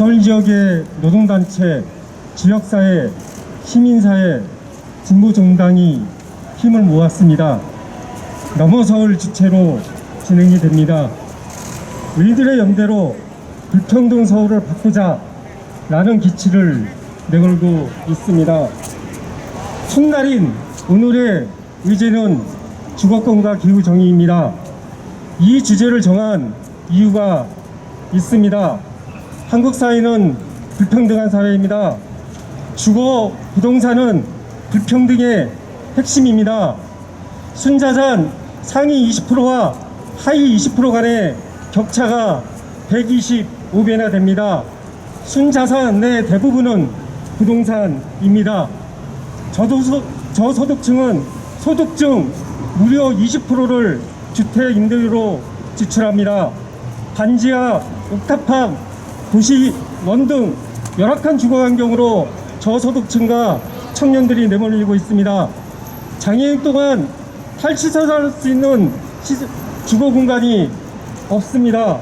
서울 지역의 노동단체, 지역사회, 시민사회, 진보정당이 힘을 모았습니다. 넘어서울 주체로 진행이 됩니다. 우리들의 연대로 불평등 서울을 바꾸자 라는 기치를 내걸고 있습니다. 첫날인 오늘의 의제는 주거권과 기후정의입니다. 이 주제를 정한 이유가 있습니다. 한국 사회는 불평등한 사회입니다. 주거, 부동산은 불평등의 핵심입니다. 순자산 상위 20%와 하위 20% 간의 격차가 125배나 됩니다. 순자산의 대부분은 부동산입니다. 저소득층은 소득 중 무려 20%를 주택 임대료로 지출합니다. 단지와 옥탑방, 도시원 등 열악한 주거 환경으로 저소득층과 청년들이 내몰리고 있습니다. 장애인 또한 탈시설할 수 있는 주거 공간이 없습니다.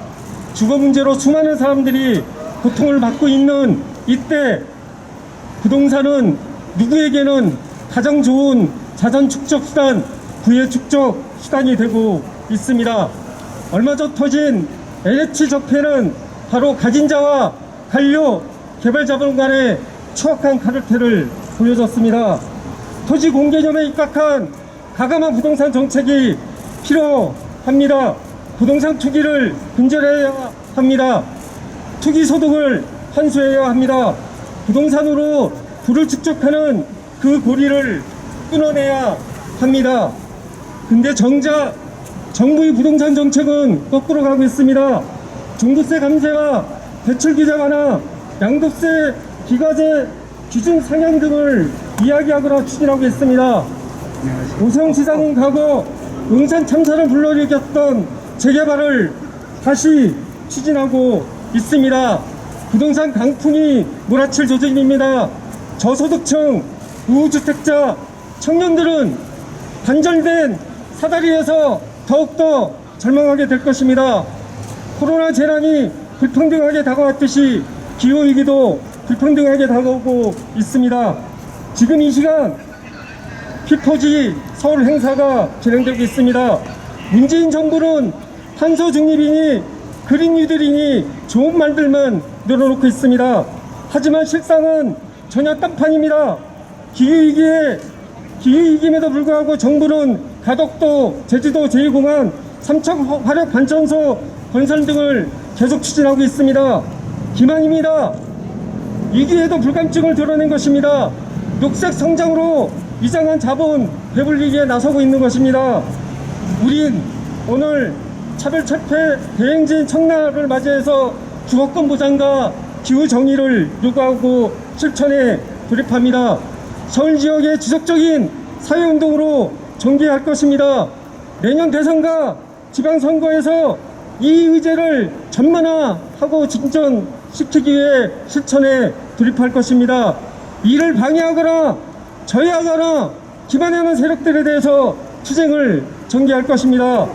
주거 문제로 수많은 사람들이 고통을 받고 있는 이때 부동산은 누구에게는 가장 좋은 자산 축적 수단, 부의 축적 수단이 되고 있습니다. 얼마 전 터진 LH 적폐는 바로 가진 자와 관료, 개발자분 간의 추악한 카르텔을 보여줬습니다. 토지 공개념에 입각한 가감한 부동산 정책이 필요합니다. 부동산 투기를 근절해야 합니다. 투기 소득을 환수해야 합니다. 부동산으로 부를 축적하는 그 고리를 끊어내야 합니다. 근데 정작 정부의 부동산 정책은 거꾸로 가고 있습니다. 종부세 감세와 대출 규제 완화, 양도세, 기가세 기준 상향 등을 이야기하거나 추진하고 있습니다. 오세훈시장은 과거 용산 참사를 불러일으켰던 재개발을 다시 추진하고 있습니다. 부동산 강풍이 몰아칠 조짐입니다. 저소득층, 무주택자, 청년들은 단절된 사다리에서 더욱더 절망하게 될 것입니다. 코로나 재난이 불평등하게 다가왔듯이 기후위기도 불평등하게 다가오고 있습니다. 지금 이 시간 피포지 서울 행사가 진행되고 있습니다. 문재인 정부는 탄소 중립이니 그린 뉴딜이니 좋은 말들만 늘어놓고 있습니다. 하지만 실상은 전혀 딴판입니다. 기후위기임에도 불구하고 정부는 가덕도, 제주도 제2공항, 삼척 화력 발전소 건설 등을 계속 추진하고 있습니다. 기망입니다. 위기에도 불감증을 드러낸 것입니다. 녹색 성장으로 위장한 자본 배불리기에 나서고 있는 것입니다. 우린 오늘 차별철폐 대행진 첫날을 맞이해서 주거권 보장과 기후 정의를 요구하고 실천에 돌입합니다. 서울 지역의 지속적인 사회운동으로 전개할 것입니다. 내년 대선과 지방선거에서 이 의제를 전면화하고 진전시키기 위해 실천에 돌입할 것입니다. 이를 방해하거나 저해하거나 기반하는 세력들에 대해서 투쟁을 전개할 것입니다.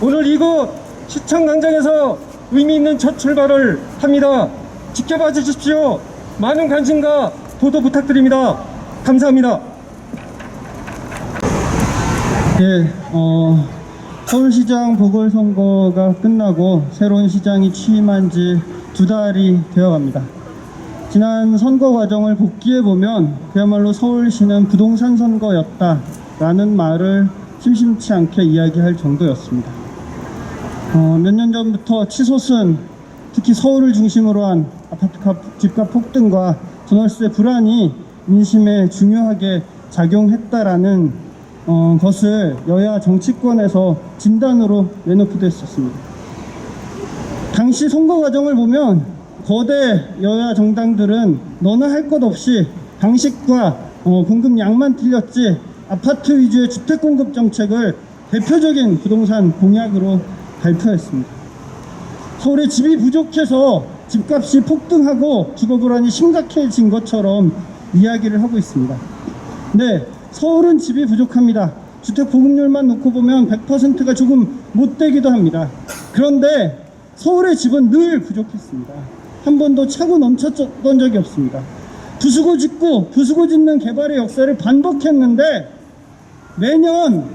오늘 이곳 시청광장에서 의미 있는 첫 출발을 합니다. 지켜봐 주십시오. 많은 관심과 보도 부탁드립니다. 감사합니다. 네, 서울시장 보궐선거가 끝나고 새로운 시장이 취임한 지 2달이 되어갑니다. 지난 선거 과정을 복기해보면 그야말로 서울시는 부동산 선거였다라는 말을 심심치 않게 이야기할 정도였습니다. 몇 년 전부터 치솟은 특히 서울을 중심으로 한 아파트 집값 폭등과 전월세 불안이 민심에 중요하게 작용했다라는 것을 여야 정치권에서 진단으로 내놓기도 했었습니다. 당시 선거 과정을 보면 거대 여야 정당들은 너나 할 것 없이 방식과 공급 양만 틀렸지 아파트 위주의 주택 공급 정책을 대표적인 부동산 공약으로 발표했습니다. 서울에 집이 부족해서 집값이 폭등하고 주거 불안이 심각해진 것처럼 이야기를 하고 있습니다. 네, 서울은 집이 부족합니다. 주택 보급률만 놓고 보면 100%가 조금 못 되기도 합니다. 그런데 서울의 집은 늘 부족했습니다. 한 번도 차고 넘쳤던 적이 없습니다. 부수고 짓고 부수고 짓는 개발의 역사를 반복했는데 매년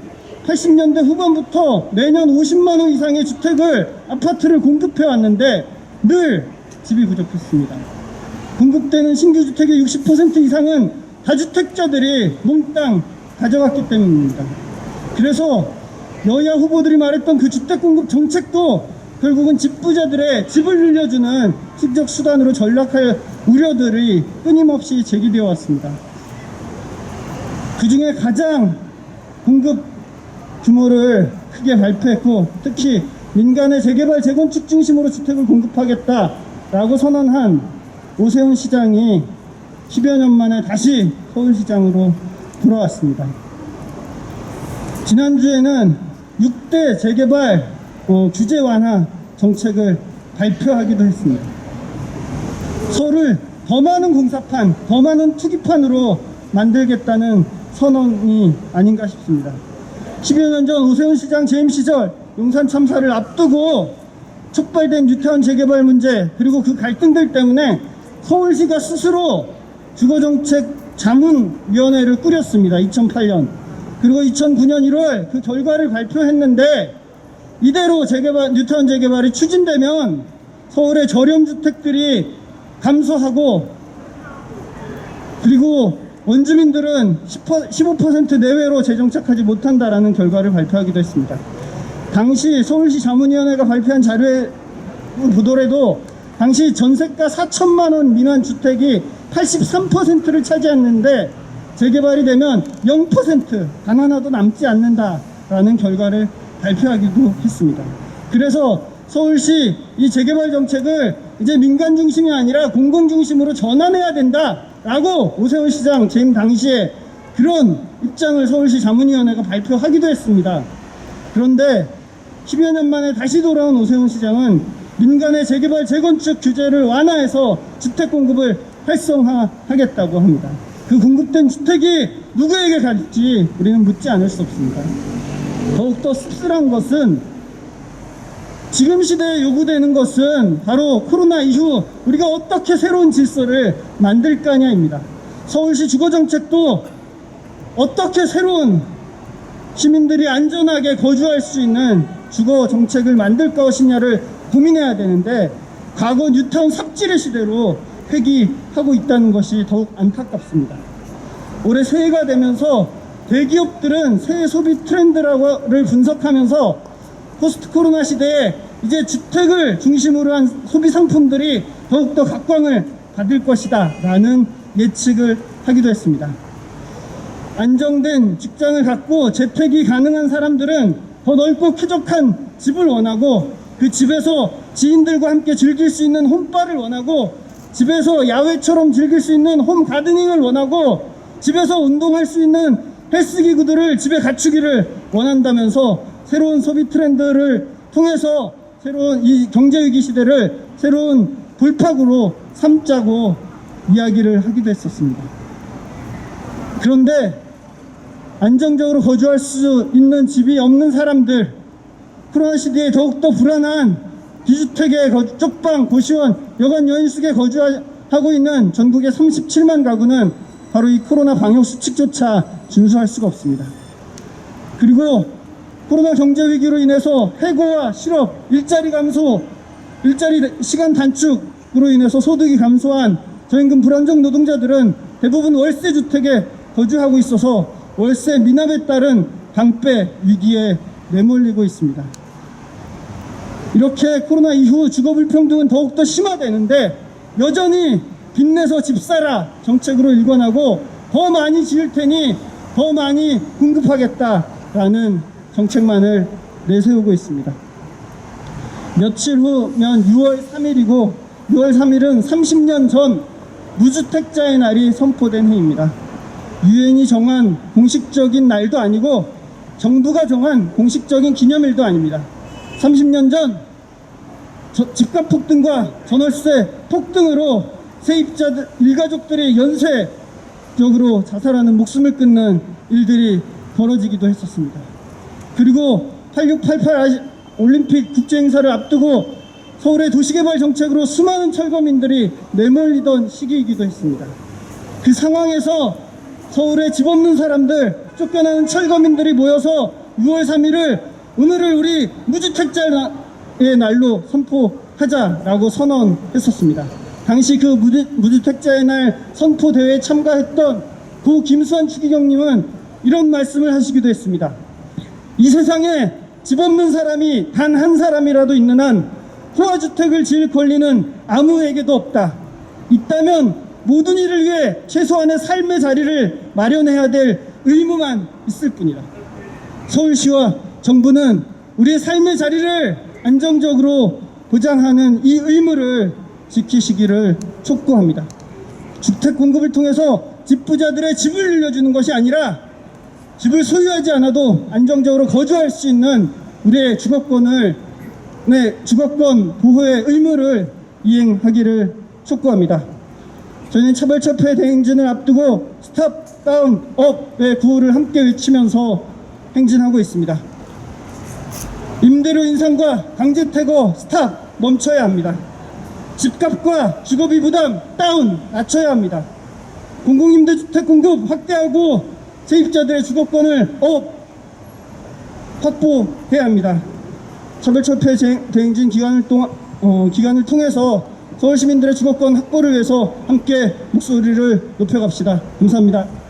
80년대 후반부터 매년 50만 호 이상의 주택을 아파트를 공급해 왔는데 늘 집이 부족했습니다. 공급되는 신규 주택의 60% 이상은 다주택자들이 몽땅 가져갔기 때문입니다. 그래서 여야 후보들이 말했던 그 주택 공급 정책도 결국은 집부자들의 집을 늘려주는 시적 수단으로 전락할 우려들이 끊임없이 제기되어 왔습니다. 그 중에 가장 공급 규모를 크게 발표했고 특히 민간의 재개발 재건축 중심으로 주택을 공급하겠다라고 선언한 오세훈 시장이 10여 년 만에 다시 서울시장으로 돌아왔습니다. 지난주에는 6대 재개발 규제 완화 정책을 발표하기도 했습니다. 서울을 더 많은 공사판, 더 많은 투기판으로 만들겠다는 선언이 아닌가 싶습니다. 10여 년 전 오세훈 시장 재임 시절 용산 참사를 앞두고 촉발된 뉴타운 재개발 문제 그리고 그 갈등들 때문에 서울시가 스스로 주거정책 자문위원회를 꾸렸습니다. 2008년. 그리고 2009년 1월 그 결과를 발표했는데 이대로 뉴타운 재개발이 추진되면 서울의 저렴주택들이 감소하고 그리고 원주민들은 15% 내외로 재정착하지 못한다라는 결과를 발표하기도 했습니다. 당시 서울시 자문위원회가 발표한 자료에 보더라도 당시 전세가 4천만 원 미만 주택이 83%를 차지했는데 재개발이 되면 0% 단 하나도 남지 않는다라는 결과를 발표하기도 했습니다. 그래서 서울시 이 재개발 정책을 이제 민간 중심이 아니라 공공 중심으로 전환해야 된다라고 오세훈 시장 재임 당시에 그런 입장을 서울시 자문위원회가 발표하기도 했습니다. 그런데 10여 년 만에 다시 돌아온 오세훈 시장은 민간의 재개발 재건축 규제를 완화해서 주택 공급을 활성화하겠다고 합니다. 그 공급된 주택이 누구에게 갈지 우리는 묻지 않을 수 없습니다. 더욱더 씁쓸한 것은 지금 시대에 요구되는 것은 바로 코로나 이후 우리가 어떻게 새로운 질서를 만들 거냐입니다. 서울시 주거정책도 어떻게 새로운 시민들이 안전하게 거주할 수 있는 주거정책을 만들 것이냐를 고민해야 되는데 과거 뉴타운 삽질의 시대로 회귀하고 있다는 것이 더욱 안타깝습니다. 올해 새해가 되면서 대기업들은 새해 소비 트렌드를 분석하면서 포스트 코로나 시대에 이제 주택을 중심으로 한 소비 상품들이 더욱더 각광을 받을 것이다 라는 예측을 하기도 했습니다. 안정된 직장을 갖고 재택이 가능한 사람들은 더 넓고 쾌적한 집을 원하고 그 집에서 지인들과 함께 즐길 수 있는 홈바를 원하고 집에서 야외처럼 즐길 수 있는 홈 가드닝을 원하고 집에서 운동할 수 있는 헬스기구들을 집에 갖추기를 원한다면서 새로운 소비 트렌드를 통해서 새로운 이 경제위기 시대를 새로운 돌파구로 삼자고 이야기를 하기도 했었습니다. 그런데 안정적으로 거주할 수 있는 집이 없는 사람들, 코로나 시대에 더욱더 불안한 비주택의 쪽방, 고시원, 여관 여인숙에 거주하고 있는 전국의 37만 가구는 바로 이 코로나 방역 수칙조차 준수할 수가 없습니다. 그리고 코로나 경제 위기로 인해서 해고와 실업, 일자리 감소, 일자리 시간 단축으로 인해서 소득이 감소한 저임금 불안정 노동자들은 대부분 월세 주택에 거주하고 있어서 월세 미납에 따른 방패 위기에 내몰리고 있습니다. 이렇게 코로나 이후 주거 불평등은 더욱더 심화되는데 여전히 빚내서 집 사라 정책으로 일관하고 더 많이 지을 테니 더 많이 공급하겠다라는 정책만을 내세우고 있습니다. 며칠 후면 6월 3일이고 6월 3일은 30년 전 무주택자의 날이 선포된 해입니다. 유엔이 정한 공식적인 날도 아니고 정부가 정한 공식적인 기념일도 아닙니다. 30년 전 집값 폭등과 전월세 폭등으로 세입자들 일가족들이 연쇄적으로 자살하는 목숨을 끊는 일들이 벌어지기도 했었습니다. 그리고 8688 올림픽 국제행사를 앞두고 서울의 도시개발 정책으로 수많은 철거민들이 내몰리던 시기이기도 했습니다. 그 상황에서 서울에 집 없는 사람들, 쫓겨나는 철거민들이 모여서 6월 3일을 오늘을 우리 무주택자의 날로 선포하자라고 선언했었습니다. 당시 그 무주택자의 날 선포대회에 참가했던 고 김수환 추기경님은 이런 말씀을 하시기도 했습니다. 이 세상에 집 없는 사람이 단 한 사람이라도 있는 한 호화주택을 지을 권리는 아무에게도 없다. 있다면 모든 이를 위해 최소한의 삶의 자리를 마련해야 될 의무만 있을 뿐이다. 서울시와 정부는 우리의 삶의 자리를 안정적으로 보장하는 이 의무를 지키시기를 촉구합니다. 주택 공급을 통해서 집부자들의 집을 늘려주는 것이 아니라 집을 소유하지 않아도 안정적으로 거주할 수 있는 우리의 주거권 보호의 의무를 이행하기를 촉구합니다. 저희는 차별철폐 대행진을 앞두고 스탑, 다운, 업의 구호를 함께 외치면서 행진하고 있습니다. 임대료 인상과 강제퇴거 스탑, 멈춰야 합니다. 집값과 주거비 부담 다운, 낮춰야 합니다. 공공임대주택 공급 확대하고 세입자들의 주거권을 확보해야 합니다. 차별철폐 대행진 기간을 통해서 서울 시민들의 주거권 확보를 위해서 함께 목소리를 높여갑시다. 감사합니다.